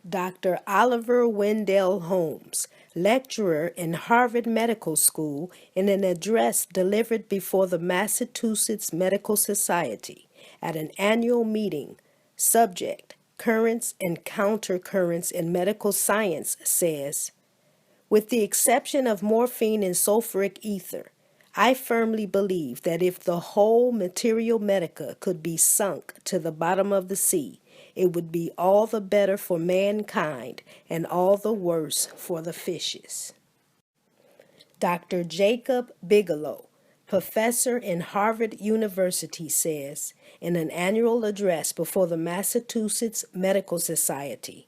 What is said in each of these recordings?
Dr. Oliver Wendell Holmes, lecturer in Harvard Medical School, in an address delivered before the Massachusetts Medical Society at an annual meeting, subject, Currents and Countercurrents in Medical Science, says, with the exception of morphine and sulfuric ether, I firmly believe that if the whole materia medica could be sunk to the bottom of the sea, it would be all the better for mankind and all the worse for the fishes. Dr. Jacob Bigelow, professor in Harvard University, says in an annual address before the Massachusetts Medical Society,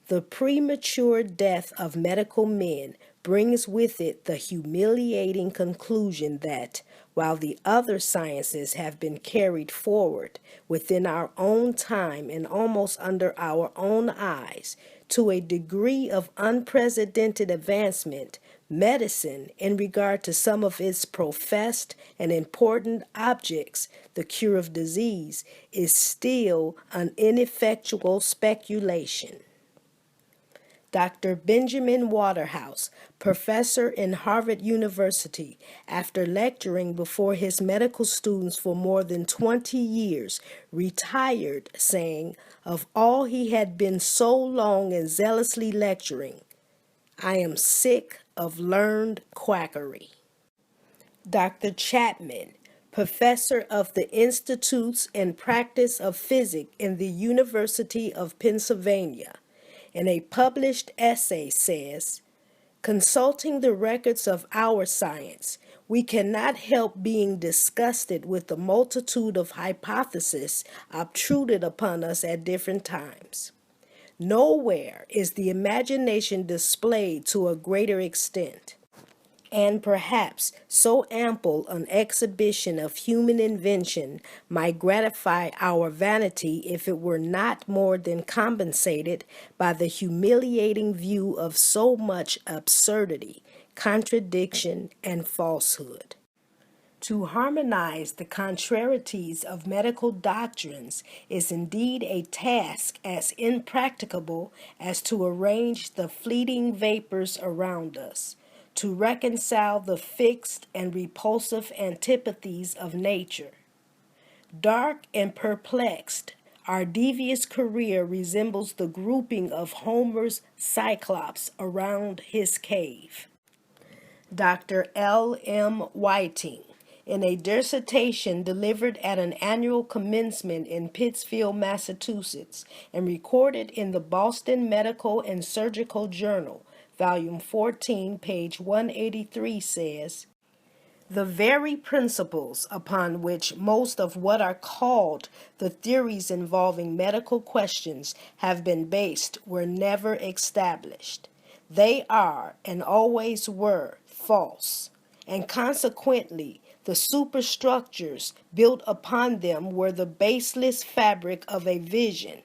the premature death of medical men brings with it the humiliating conclusion that, while the other sciences have been carried forward within our own time and almost under our own eyes to a degree of unprecedented advancement, medicine, in regard to some of its professed and important objects, the cure of disease, is still an ineffectual speculation. Dr. Benjamin Waterhouse, professor in Harvard University, after lecturing before his medical students for more than 20 years, retired, saying, of all he had been so long and zealously lecturing, I am sick of learned quackery. Dr. Chapman, professor of the Institutes and Practice of Physics in the University of Pennsylvania, in a published essay says, consulting the records of our science, we cannot help being disgusted with the multitude of hypotheses obtruded upon us at different times. Nowhere is the imagination displayed to a greater extent, and perhaps so ample an exhibition of human invention might gratify our vanity if it were not more than compensated by the humiliating view of so much absurdity, contradiction, and falsehood. To harmonize the contrarieties of medical doctrines is indeed a task as impracticable as to arrange the fleeting vapors around us, to reconcile the fixed and repulsive antipathies of nature. Dark and perplexed, our devious career resembles the grouping of Homer's Cyclops around his cave. Dr. L. M. Whiting, in a dissertation delivered at an annual commencement in Pittsfield, Massachusetts, and recorded in the Boston Medical and Surgical Journal, Volume 14, page 183, says, the very principles upon which most of what are called the theories involving medical questions have been based were never established. They are, and always were, false, and consequently the superstructures built upon them were the baseless fabric of a vision,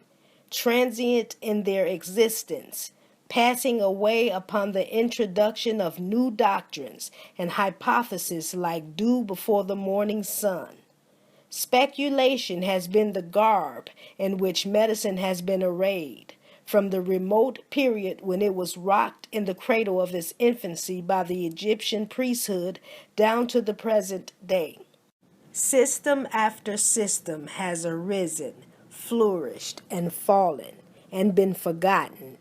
transient in their existence, passing away upon the introduction of new doctrines and hypotheses like dew before the morning sun. Speculation has been the garb in which medicine has been arrayed, from the remote period when it was rocked in the cradle of its infancy by the Egyptian priesthood down to the present day. System after system has arisen, flourished, and fallen, and been forgotten,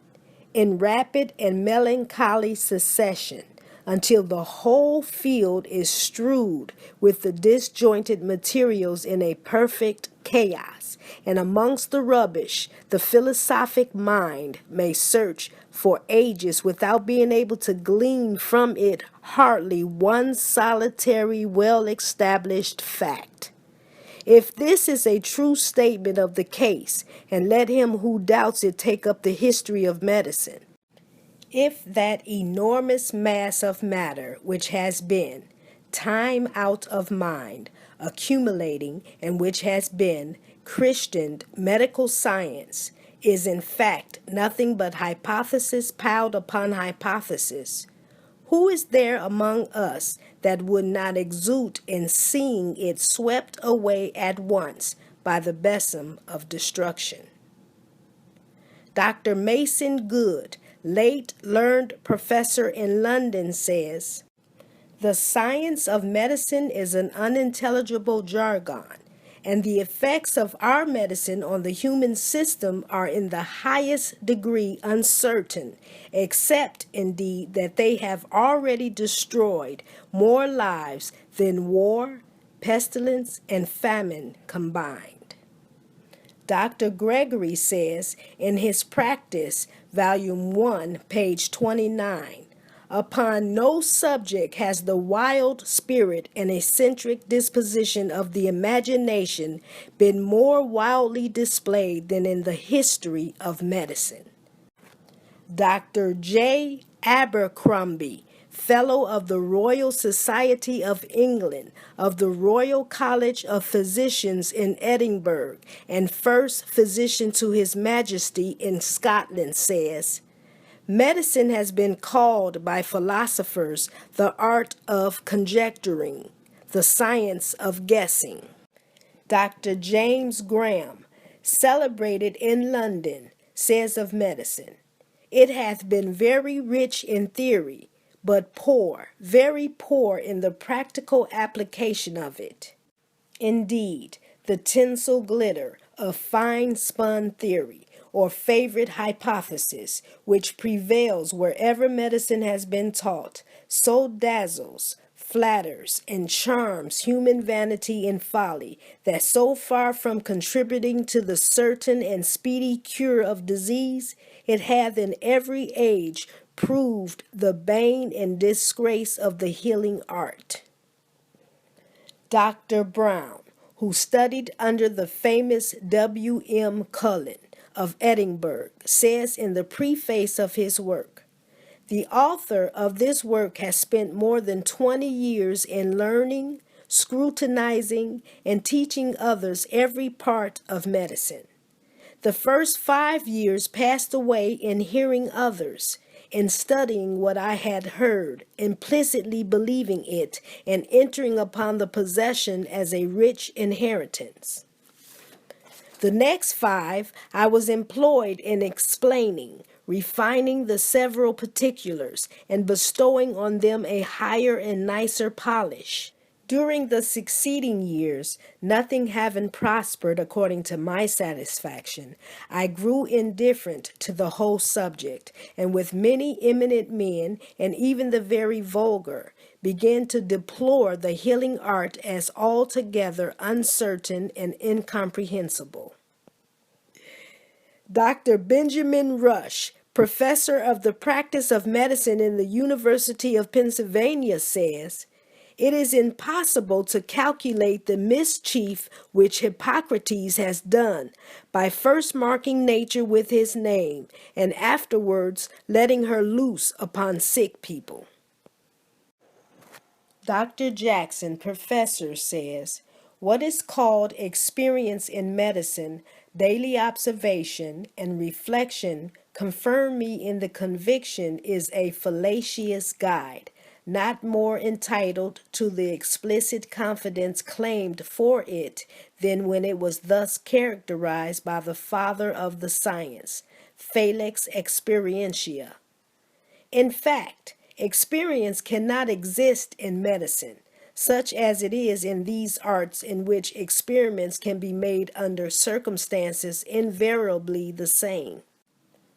in rapid and melancholy succession, until the whole field is strewed with the disjointed materials in a perfect chaos, and amongst the rubbish the philosophic mind may search for ages without being able to glean from it hardly one solitary well-established fact. If this is a true statement of the case, and let him who doubts it take up the history of medicine, if that enormous mass of matter which has been, time out of mind, accumulating, and which has been, Christianed medical science, is in fact nothing but hypothesis piled upon hypothesis, who is there among us that would not exult in seeing it swept away at once by the besom of destruction? Dr. Mason Good, late learned professor in London, says, "The science of medicine is an unintelligible jargon, and the effects of our medicine on the human system are in the highest degree uncertain, except indeed that they have already destroyed more lives than war, pestilence, and famine combined." Dr. Gregory says in his Practice, Volume 1, page 29, "Upon no subject has the wild spirit and eccentric disposition of the imagination been more wildly displayed than in the history of medicine." Dr. J. Abercrombie, Fellow of the Royal Society of England, of the Royal College of Physicians in Edinburgh, and first physician to His Majesty in Scotland, says, "Medicine has been called by philosophers the art of conjecturing, the science of guessing." Dr. James Graham, celebrated in London, says of medicine, "It hath been very rich in theory, but poor, very poor in the practical application of it. Indeed, the tinsel glitter of fine-spun theory, or favorite hypothesis, which prevails wherever medicine has been taught, so dazzles, flatters, and charms human vanity and folly, that so far from contributing to the certain and speedy cure of disease, it hath in every age proved the bane and disgrace of the healing art." Dr. Brown, who studied under the famous W. M. Cullen of Edinburgh, says in the preface of his work, "The author of this work has spent more than 20 years in learning, scrutinizing, and teaching others every part of medicine. The first 5 years passed away in hearing others, in studying what I had heard, implicitly believing it, and entering upon the possession as a rich inheritance. The next 5 I was employed in explaining, refining the several particulars, and bestowing on them a higher and nicer polish. During the succeeding years, nothing having prospered according to my satisfaction, I grew indifferent to the whole subject, and with many eminent men, and even the very vulgar, began to deplore the healing art as altogether uncertain and incomprehensible." Dr. Benjamin Rush, professor of the practice of medicine in the University of Pennsylvania, says, "It is impossible to calculate the mischief which Hippocrates has done by first marking nature with his name and afterwards letting her loose upon sick people." Dr. Jackson, professor, says, "What is called experience in medicine, daily observation, and reflection confirm me in the conviction is a fallacious guide, not more entitled to the explicit confidence claimed for it than when it was thus characterized by the father of the science, Felix Experientia. In fact, experience cannot exist in medicine, such as it is in these arts in which experiments can be made under circumstances invariably the same."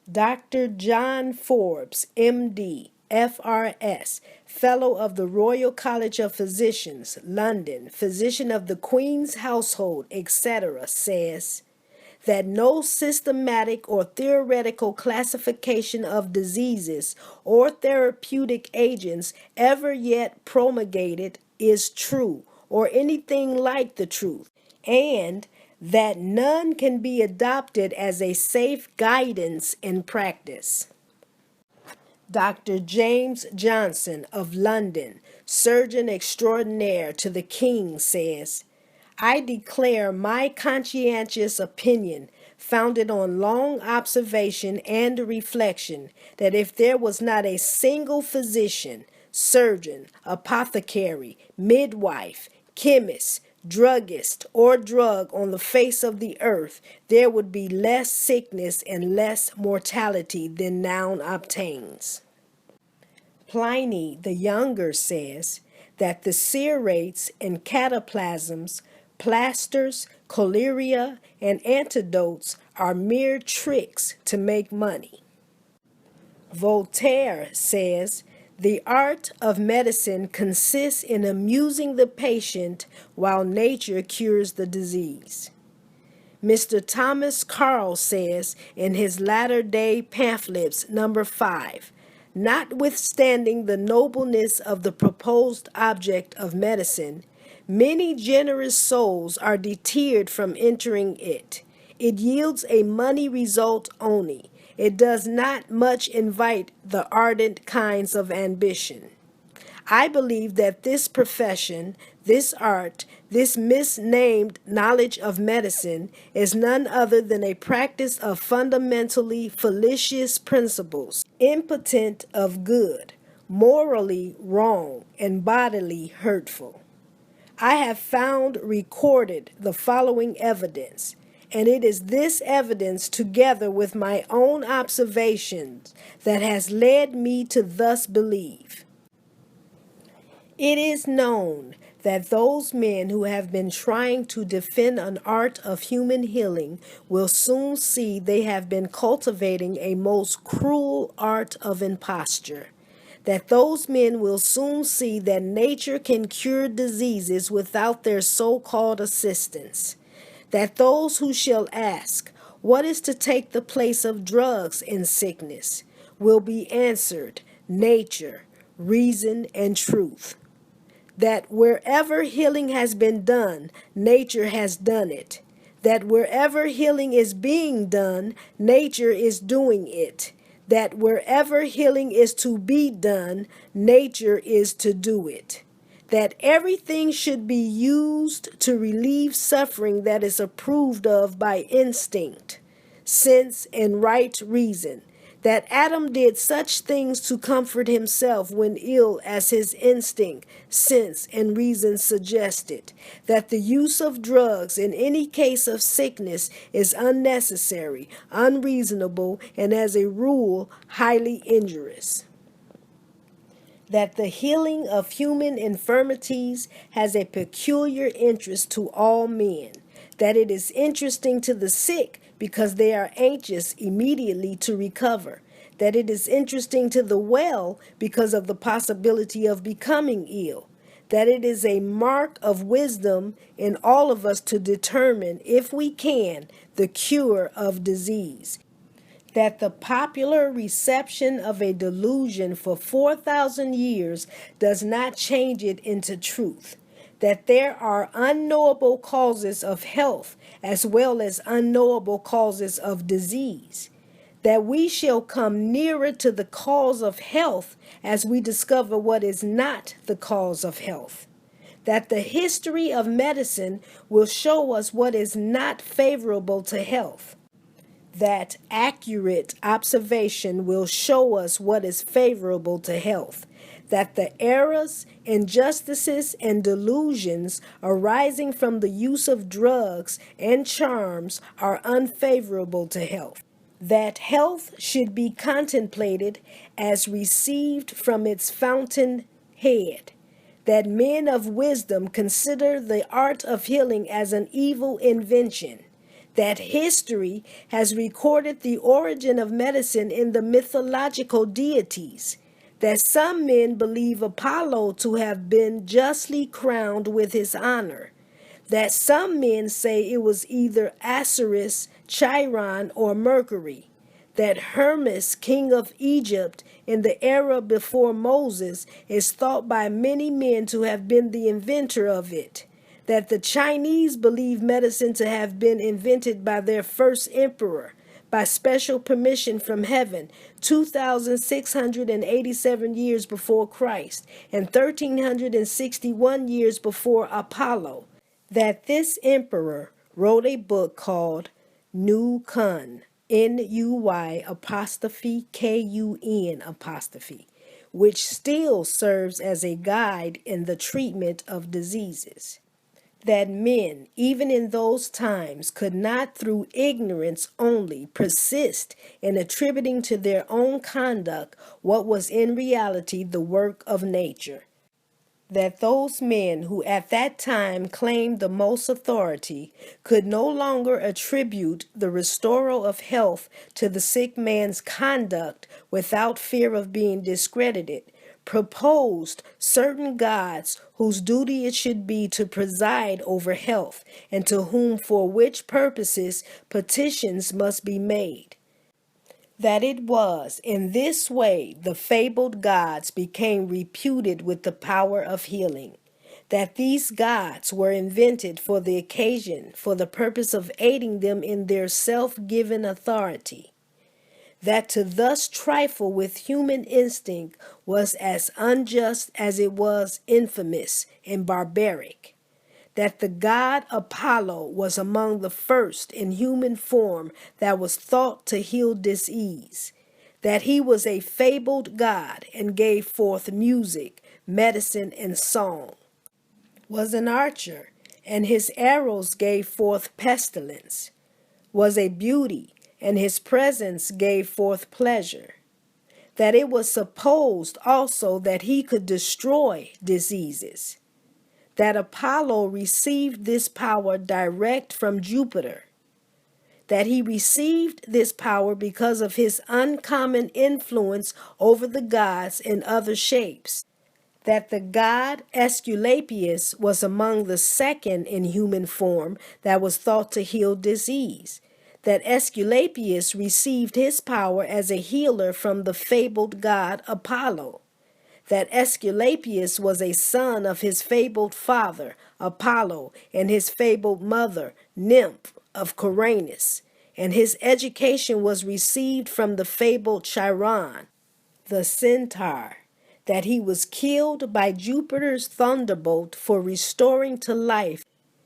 Dr. John Forbes, M.D., F.R.S., Fellow of the Royal College of Physicians, London, Physician of the Queen's Household, etc., says that no systematic or theoretical classification of diseases or therapeutic agents ever yet promulgated is true or anything like the truth, and that none can be adopted as a safe guidance in practice. Dr. James Johnson of London, Surgeon Extraordinaire to the King, says, "I declare my conscientious opinion, founded on long observation and reflection, that if there was not a single physician, surgeon, apothecary, midwife, chemist, druggist, or drug on the face of the earth, there would be less sickness and less mortality than now obtains. Pliny the Younger says that the cerates and cataplasms, plasters, coliria, and antidotes are mere tricks to make money. Voltaire says, the art of medicine consists in amusing the patient while nature cures the disease. Mr. Thomas Carl says in his latter-day pamphlets, number 5, notwithstanding the nobleness of the proposed object of medicine, many generous souls are deterred from entering it. It yields a money result only. It does not much invite the ardent kinds of ambition. I believe that this profession, this art, this misnamed knowledge of medicine is none other than a practice of fundamentally fallacious principles, impotent of good, morally wrong, and bodily hurtful. I have found recorded the following evidence, and it is this evidence, together with my own observations, that has led me to thus believe. It is known that those men who have been trying to defend an art of human healing will soon see they have been cultivating a most cruel art of imposture. That those men will soon see that nature can cure diseases without their so-called assistance. That those who shall ask, what is to take the place of drugs in sickness, will be answered, nature, reason, and truth. That wherever healing has been done, nature has done it. That wherever healing is being done, nature is doing it. That wherever healing is to be done, nature is to do it. That everything should be used to relieve suffering that is approved of by instinct, sense, and right reason. That Adam did such things to comfort himself when ill as his instinct, sense, and reason suggested. That the use of drugs in any case of sickness is unnecessary, unreasonable, and as a rule, highly injurious. That the healing of human infirmities has a peculiar interest to all men. That it is interesting to the sick because they are anxious immediately to recover. That it is interesting to the well because of the possibility of becoming ill. That it is a mark of wisdom in all of us to determine, if we can, the cure of disease. That the popular reception of a delusion for 4,000 years does not change it into truth. That there are unknowable causes of health as well as unknowable causes of disease. That we shall come nearer to the cause of health as we discover what is not the cause of health. That the history of medicine will show us what is not favorable to health. That accurate observation will show us what is favorable to health. That the errors, injustices, and delusions arising from the use of drugs and charms are unfavorable to health. That health should be contemplated as received from its fountain head. That men of wisdom consider the art of healing as an evil invention. That history has recorded the origin of medicine in the mythological deities. That some men believe Apollo to have been justly crowned with his honor. That some men say it was either Osiris, Chiron, or Mercury. That Hermes, king of Egypt, in the era before Moses, is thought by many men to have been the inventor of it. That the Chinese believe medicine to have been invented by their first emperor, by special permission from heaven, 2,687 years before Christ, and 1,361 years before Apollo. That this emperor wrote a book called Nuy Kun, Nuy apostrophe Kun apostrophe, which still serves as a guide in the treatment of diseases. that men, even in those times, could not through ignorance only persist in attributing to their own conduct what was in reality the work of nature. That those men who at that time claimed the most authority could no longer attribute the restorer of health to the sick man's conduct without fear of being discredited, proposed certain gods whose duty it should be to preside over health, and to whom for which purposes petitions must be made. That it was in this way the fabled gods became reputed with the power of healing, that these gods were invented for the occasion for the purpose of aiding them in their self-given authority, that to thus trifle with human instinct was as unjust as it was infamous and barbaric, that the god Apollo was among the first in human form that was thought to heal disease, that he was a fabled god and gave forth music, medicine, and song, was an archer, and his arrows gave forth pestilence, was a beauty, and his presence gave forth pleasure, that it was supposed also that he could destroy diseases, that Apollo received this power direct from Jupiter, that he received this power because of his uncommon influence over the gods in other shapes, that the god Aesculapius was among the second in human form that was thought to heal disease, that Aesculapius received his power as a healer from the fabled god Apollo, that Aesculapius was a son of his fabled father, Apollo, and his fabled mother, Nymph of Coranus, and his education was received from the fabled Chiron, the centaur, that he was killed by Jupiter's thunderbolt for restoring to life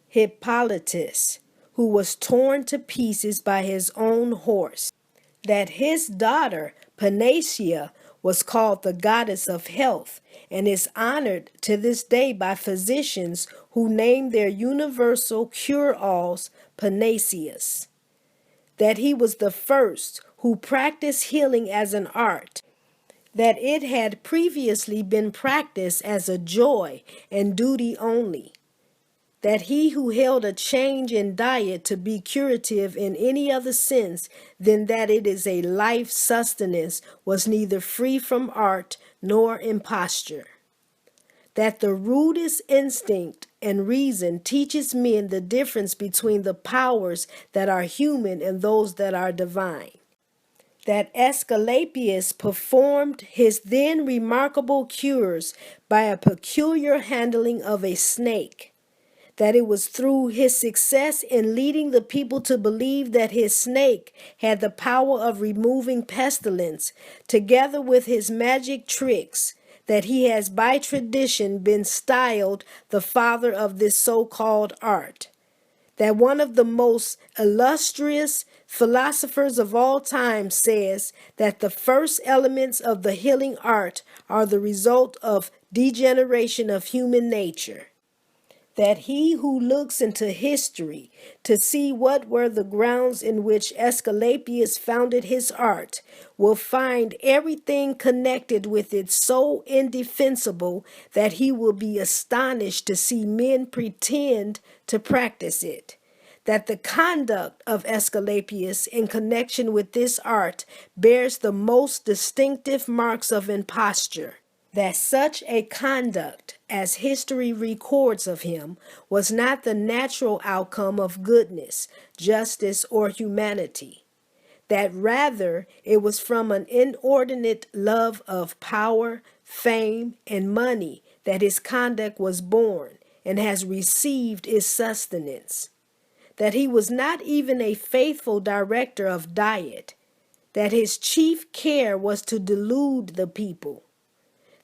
Hippolytus, who was torn to pieces by his own horse, that his daughter, Panacea, was called the goddess of health, and is honored to this day by physicians who name their universal cure-alls Panaceas, that he was the first who practiced healing as an art, that it had previously been practiced as a joy and duty only, that he who held a change in diet to be curative in any other sense than that it is a life sustenance was neither free from art nor imposture, that the rudest instinct and reason teaches men the difference between the powers that are human and those that are divine, that Aesculapius performed his then remarkable cures by a peculiar handling of a snake, that it was through his success in leading the people to believe that his snake had the power of removing pestilence, together with his magic tricks, that he has by tradition been styled the father of this so-called art, that one of the most illustrious philosophers of all time says that the first elements of the healing art are the result of degeneration of human nature, that he who looks into history to see what were the grounds in which Aesculapius founded his art will find everything connected with it so indefensible that he will be astonished to see men pretend to practice it, that the conduct of Aesculapius in connection with this art bears the most distinctive marks of imposture, that such a conduct as history records of him was not the natural outcome of goodness, justice, or humanity, that rather it was from an inordinate love of power, fame, and money that his conduct was born and has received its sustenance, that he was not even a faithful director of diet, that his chief care was to delude the people,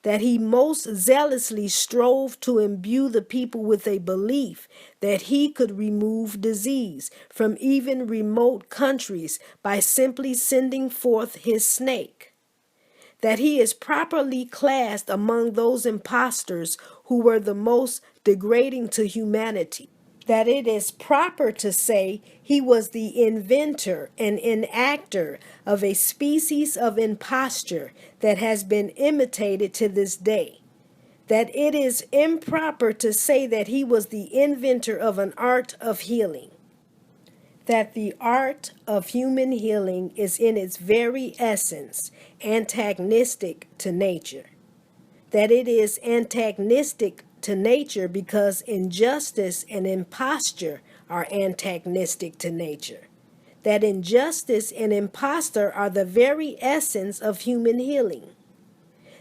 that he most zealously strove to imbue the people with a belief that he could remove disease from even remote countries by simply sending forth his snake, that he is properly classed among those impostors who were the most degrading to humanity, that it is proper to say he was the inventor and enactor of a species of imposture that has been imitated to this day, that it is improper to say that he was the inventor of an art of healing, that the art of human healing is in its very essence antagonistic to nature, that it is antagonistic to nature because injustice and imposture are antagonistic to nature, that injustice and imposture are the very essence of human healing,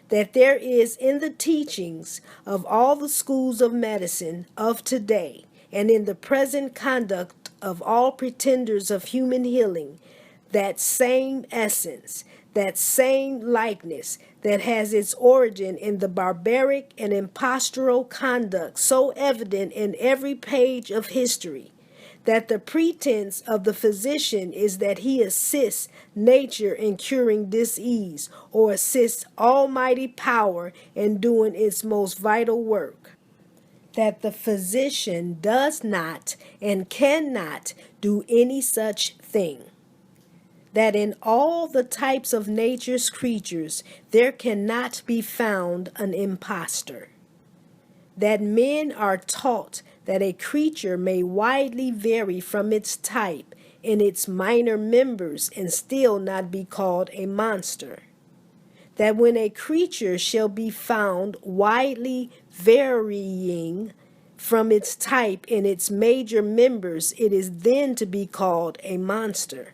that there is in the teachings of all the schools of medicine of today and in the present conduct of all pretenders of human healing that same essence, that same likeness that has its origin in the barbaric and impostural conduct so evident in every page of history, that the pretense of the physician is that he assists nature in curing disease or assists almighty power in doing its most vital work, that the physician does not and cannot do any such thing, that in all the types of nature's creatures there cannot be found an impostor, that men are taught that a creature may widely vary from its type in its minor members and still not be called a monster, that when a creature shall be found widely varying from its type in its major members, it is then to be called a monster,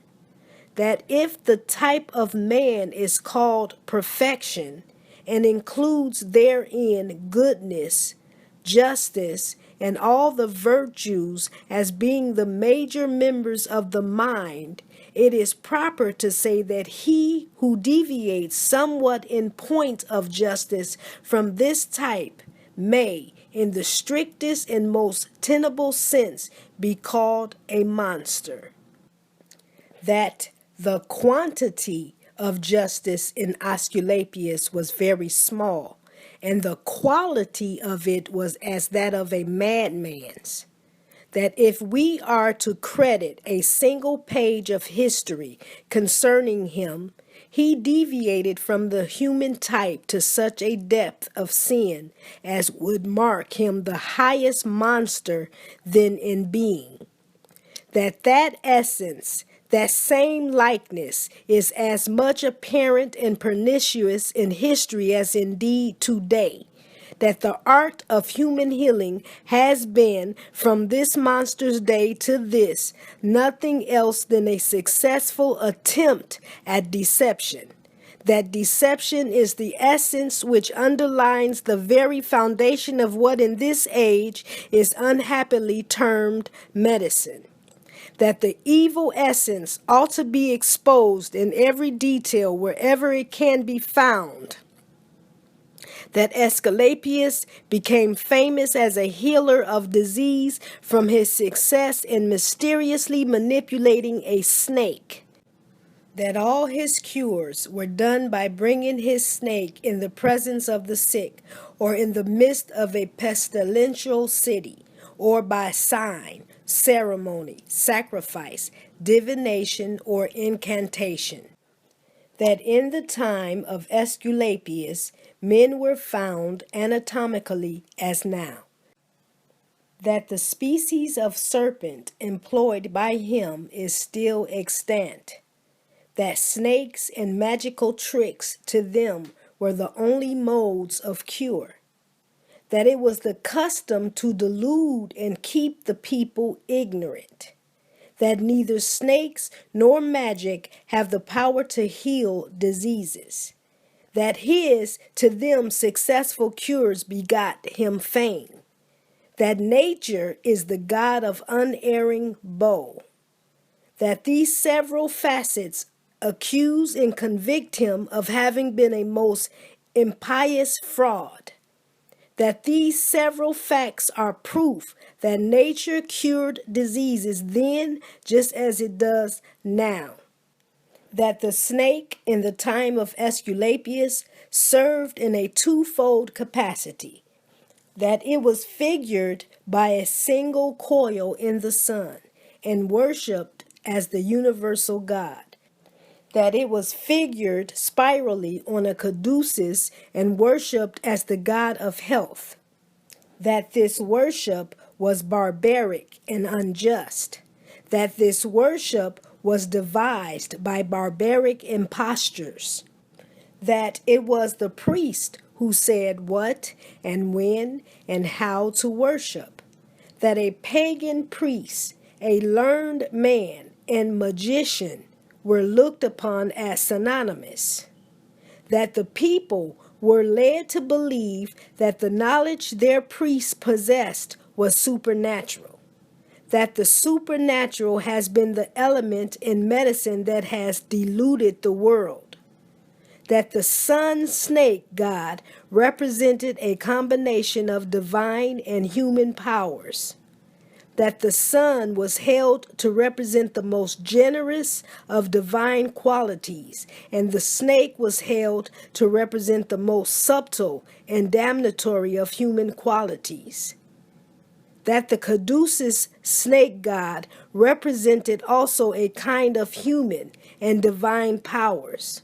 that if the type of man is called perfection and includes therein goodness, justice, and all the virtues as being the major members of the mind, it is proper to say that he who deviates somewhat in point of justice from this type may, in the strictest and most tenable sense, be called a monster, that the quantity of justice in Aesculapius was very small, and the quality of it was as that of a madman's, that if we are to credit a single page of history concerning him, he deviated from the human type to such a depth of sin as would mark him the highest monster then in being, that essence, that same likeness, is as much apparent and pernicious in history as indeed today, that the art of human healing has been, from this monster's day to this, nothing else than a successful attempt at deception, that deception is the essence which underlines the very foundation of what in this age is unhappily termed medicine, that the evil essence ought to be exposed in every detail wherever it can be found, that Aesculapius became famous as a healer of disease from his success in mysteriously manipulating a snake, that all his cures were done by bringing his snake in the presence of the sick or in the midst of a pestilential city, or by sign, ceremony, sacrifice, divination, or incantation, that in the time of Aesculapius men were found anatomically as now, that the species of serpent employed by him is still extant, that snakes and magical tricks to them were the only modes of cure, that it was the custom to delude and keep the people ignorant, that neither snakes nor magic have the power to heal diseases, that his, to them, successful cures begot him fame, that nature is the God of unerring bow, that these several facets accuse and convict him of having been a most impious fraud, that these several facts are proof that nature cured diseases then just as it does now, that the snake in the time of Aesculapius served in a twofold capacity. that it was figured by a single coil in the sun and worshipped as the universal God, that it was figured spirally on a caduceus and worshipped as the god of health, that this worship was barbaric and unjust, that this worship was devised by barbaric impostors, that it was the priest who said what and when and how to worship, that a pagan priest, a learned man, and magician were looked upon as synonymous, that the people were led to believe that the knowledge their priests possessed was supernatural, that the supernatural has been the element in medicine that has deluded the world, that the sun snake god represented a combination of divine and human powers, that the sun was held to represent the most generous of divine qualities, and the snake was held to represent the most subtle and damnatory of human qualities, that the caduceus snake god represented also a kind of human and divine powers,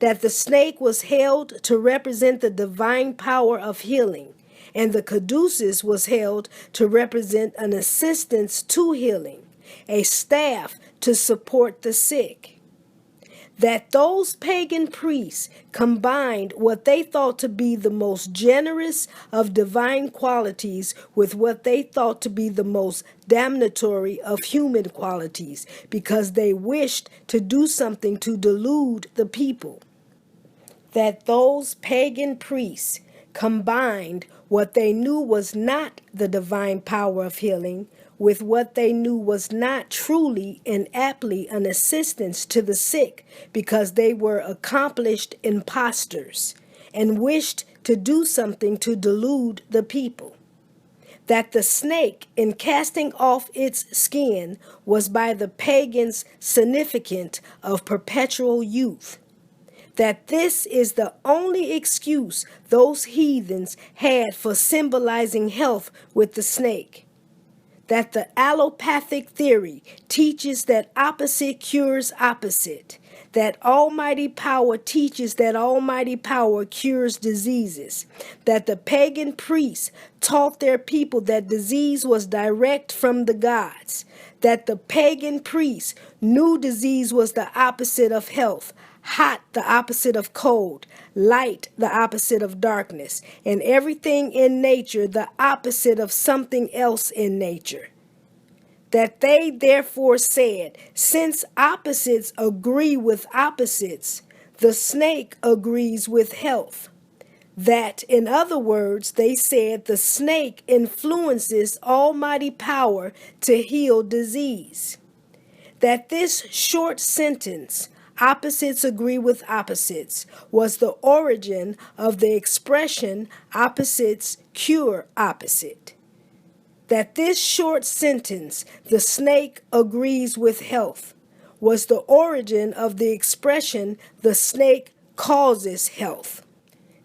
that the snake was held to represent the divine power of healing, and the caduceus was held to represent an assistance to healing, a staff to support the sick. That those pagan priests combined what they thought to be the most generous of divine qualities with what they thought to be the most damnatory of human qualities, because they wished to do something to delude the people. That those pagan priests combined what they knew was not the divine power of healing with what they knew was not truly and aptly an assistance to the sick, because they were accomplished impostors and wished to do something to delude the people. That the snake, in casting off its skin, was by the pagans significant of perpetual youth, that this is the only excuse those heathens had for symbolizing health with the snake, that the allopathic theory teaches that opposite cures opposite, that almighty power teaches that almighty power cures diseases, that the pagan priests taught their people that disease was direct from the gods, that the pagan priests knew disease was the opposite of health, hot the opposite of cold, light the opposite of darkness, and everything in nature the opposite of something else in nature. That they therefore said, since opposites agree with opposites, the snake agrees with health. That, in other words, they said the snake influences almighty power to heal disease. That this short sentence, opposites agree with opposites, was the origin of the expression opposites cure opposite. That this short sentence, the snake agrees with health, was the origin of the expression the snake causes health.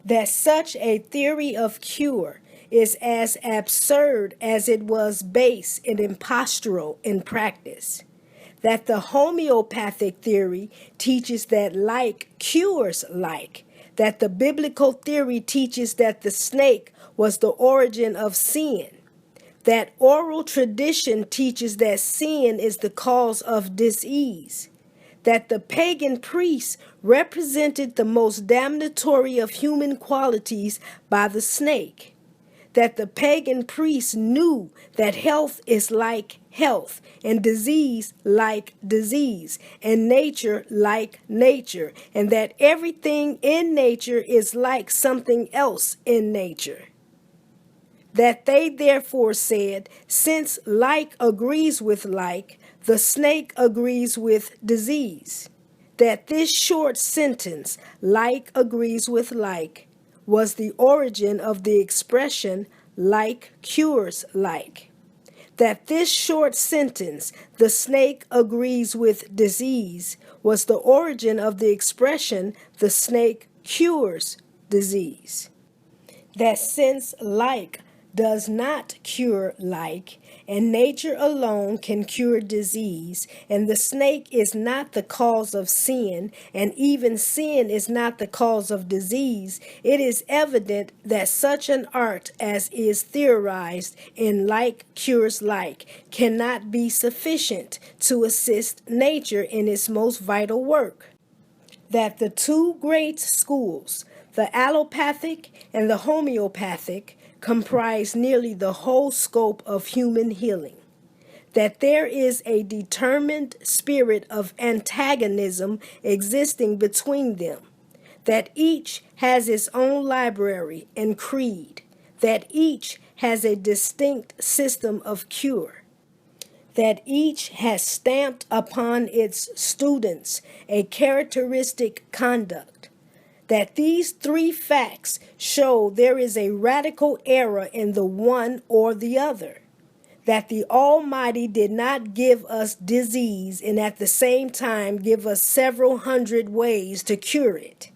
That such a theory of cure is as absurd as it was base and impostural in practice. That the homeopathic theory teaches that like cures like, that the biblical theory teaches that the snake was the origin of sin, that oral tradition teaches that sin is the cause of disease, that the pagan priests represented the most damnatory of human qualities by the snake, that the pagan priests knew that health is like health, and disease like disease, and nature like nature, and that everything in nature is like something else in nature. That they therefore said, since like agrees with like, the snake agrees with disease. That this short sentence, like agrees with like, was the origin of the expression like cures like. That this short sentence, the snake agrees with disease, was the origin of the expression the snake cures disease. That since like does not cure like, and nature alone can cure disease, and the snake is not the cause of sin, and even sin is not the cause of disease, it is evident that such an art as is theorized in like cures like cannot be sufficient to assist nature in its most vital work. That the two great schools, the allopathic and the homeopathic, comprise nearly the whole scope of human healing. That there is a determined spirit of antagonism existing between them. That each has its own library and creed. That each has a distinct system of cure. That each has stamped upon its students a characteristic conduct. That these three facts show there is a radical error in the one or the other. That the Almighty did not give us disease and at the same time give us several hundred ways to cure it.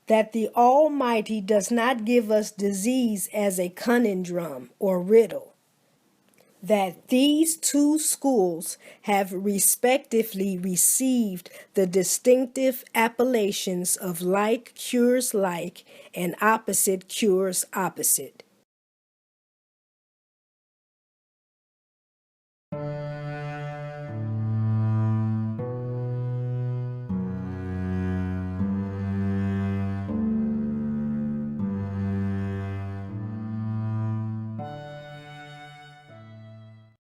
That the Almighty does not give us disease as a conundrum or riddle. That these two schools have respectively received the distinctive appellations of like cures like and opposite cures opposite.